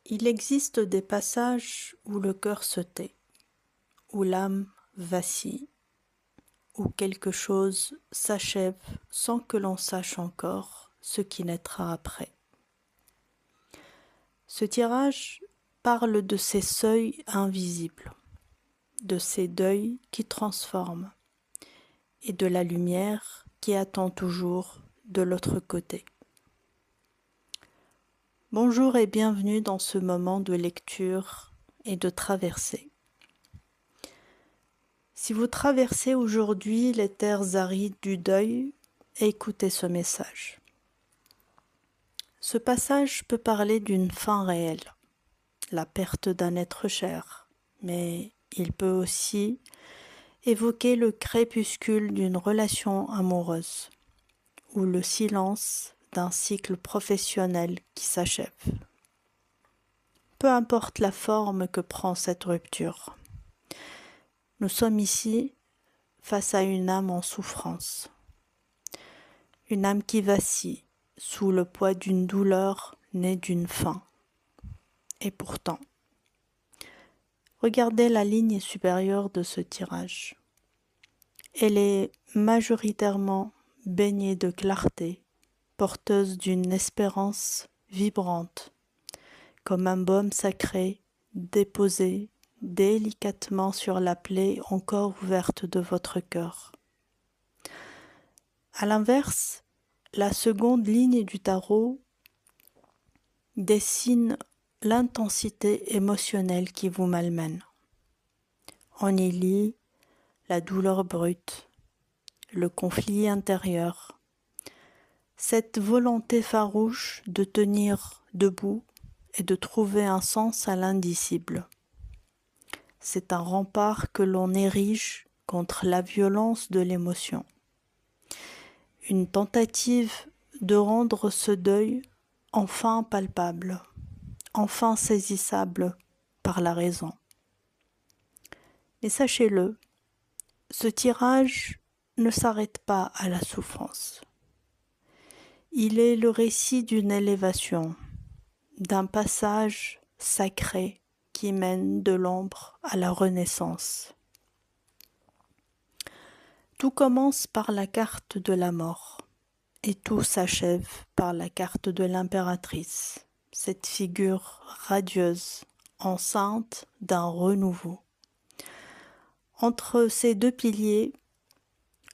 Il existe des passages où le cœur se tait, où l'âme vacille, où quelque chose s'achève sans que l'on sache encore ce qui naîtra après. Ce tirage parle de ces seuils invisibles, de ces deuils qui transforment et de la lumière qui attend toujours de l'autre côté. Bonjour et bienvenue dans ce moment de lecture et de traversée. Si vous traversez aujourd'hui les terres arides du deuil, écoutez ce message. Ce passage peut parler d'une fin réelle, la perte d'un être cher, mais il peut aussi évoquer le crépuscule d'une relation amoureuse ou le silence d'un cycle professionnel qui s'achève. Peu importe la forme que prend cette rupture, nous sommes ici face à une âme en souffrance, une âme qui vacille sous le poids d'une douleur née d'une faim. Et pourtant, regardez la ligne supérieure de ce tirage. Elle est majoritairement baignée de clarté, porteuse d'une espérance vibrante, comme un baume sacré déposé délicatement sur la plaie encore ouverte de votre cœur. À l'inverse, la seconde ligne du tarot dessine l'intensité émotionnelle qui vous malmène. On y lit la douleur brute, le conflit intérieur, cette volonté farouche de tenir debout et de trouver un sens à l'indicible. C'est un rempart que l'on érige contre la violence de l'émotion. Une tentative de rendre ce deuil enfin palpable, enfin saisissable par la raison. Mais sachez-le, ce tirage ne s'arrête pas à la souffrance. Il est le récit d'une élévation, d'un passage sacré qui mène de l'ombre à la renaissance. Tout commence par la carte de la mort et tout s'achève par la carte de l'impératrice, cette figure radieuse, enceinte d'un renouveau. Entre ces deux piliers,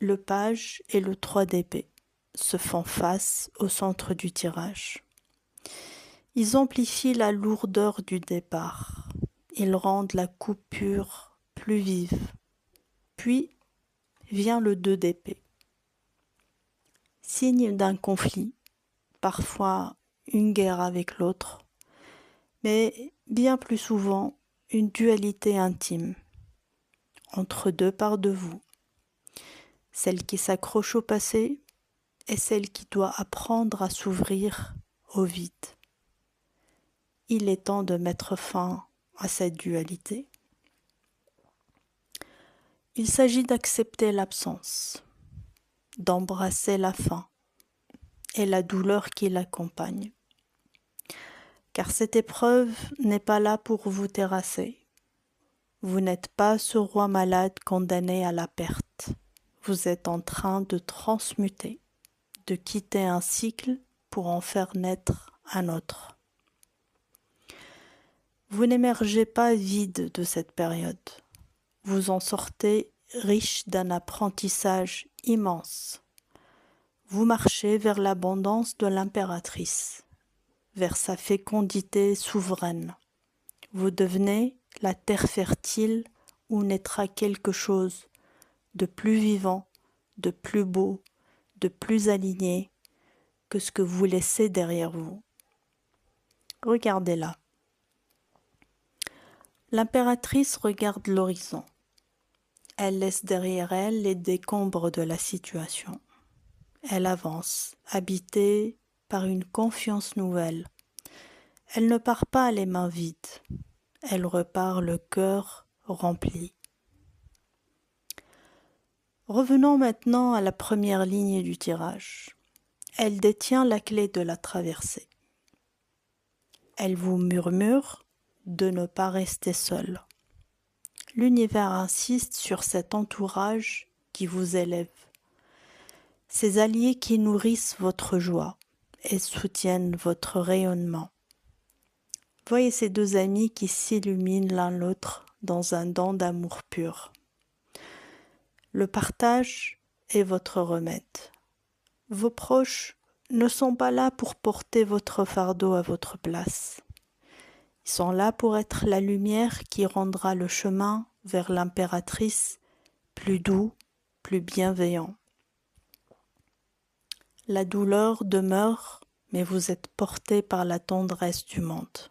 le page et le 3 d'épée se font face au centre du tirage. Ils amplifient la lourdeur du départ. Ils rendent la coupure plus vive. Puis vient le 2 d'épée. Signe d'un conflit, parfois une guerre avec l'autre, mais bien plus souvent une dualité intime entre deux parts de vous, celle qui s'accroche au passé et celle qui doit apprendre à s'ouvrir au vide. Il est temps de mettre fin à cette dualité. Il s'agit d'accepter l'absence, d'embrasser la faim et la douleur qui l'accompagne. Car cette épreuve n'est pas là pour vous terrasser. Vous n'êtes pas ce roi malade condamné à la perte. Vous êtes en train de transmuter, de quitter un cycle pour en faire naître un autre. Vous n'émergez pas vide de cette période. Vous en sortez riche d'un apprentissage immense. Vous marchez vers l'abondance de l'impératrice, vers sa fécondité souveraine. Vous devenez la terre fertile où naîtra quelque chose de plus vivant, de plus beau, de plus aligné que ce que vous laissez derrière vous. Regardez-la. L'impératrice regarde l'horizon. Elle laisse derrière elle les décombres de la situation. Elle avance, habitée par une confiance nouvelle. Elle ne part pas les mains vides. Elle repart le cœur rempli. Revenons maintenant à la première ligne du tirage. Elle détient la clé de la traversée. Elle vous murmure de ne pas rester seul. L'univers insiste sur cet entourage qui vous élève, ces alliés qui nourrissent votre joie et soutiennent votre rayonnement. Voyez ces deux amis qui s'illuminent l'un l'autre dans un don d'amour pur. Le partage est votre remède. Vos proches ne sont pas là pour porter votre fardeau à votre place. Ils sont là pour être la lumière qui rendra le chemin vers l'impératrice plus doux, plus bienveillant. La douleur demeure, mais vous êtes porté par la tendresse du monde.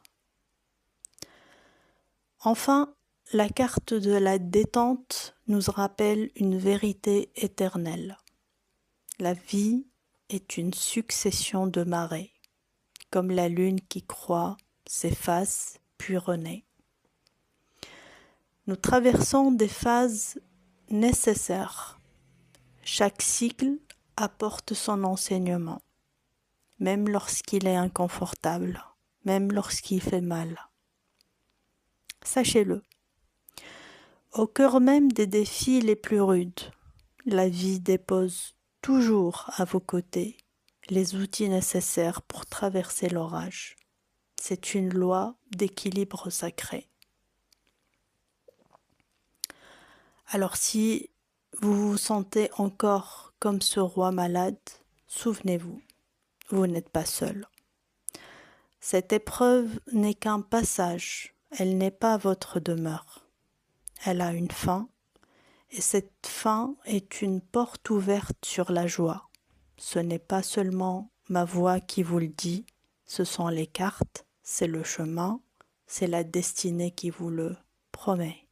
Enfin, la carte de la détente nous rappelle une vérité éternelle. La vie est une succession de marées, comme la lune qui croît, s'efface, puis renaît. Nous traversons des phases nécessaires. Chaque cycle apporte son enseignement, même lorsqu'il est inconfortable, même lorsqu'il fait mal. Sachez-le, au cœur même des défis les plus rudes, la vie dépose toujours à vos côtés les outils nécessaires pour traverser l'orage. C'est une loi d'équilibre sacré. Alors si vous vous sentez encore comme ce roi malade, souvenez-vous, vous n'êtes pas seul. Cette épreuve n'est qu'un passage, elle n'est pas votre demeure. Elle a une fin, et cette fin est une porte ouverte sur la joie. Ce n'est pas seulement ma voix qui vous le dit, ce sont les cartes, c'est le chemin, c'est la destinée qui vous le promet.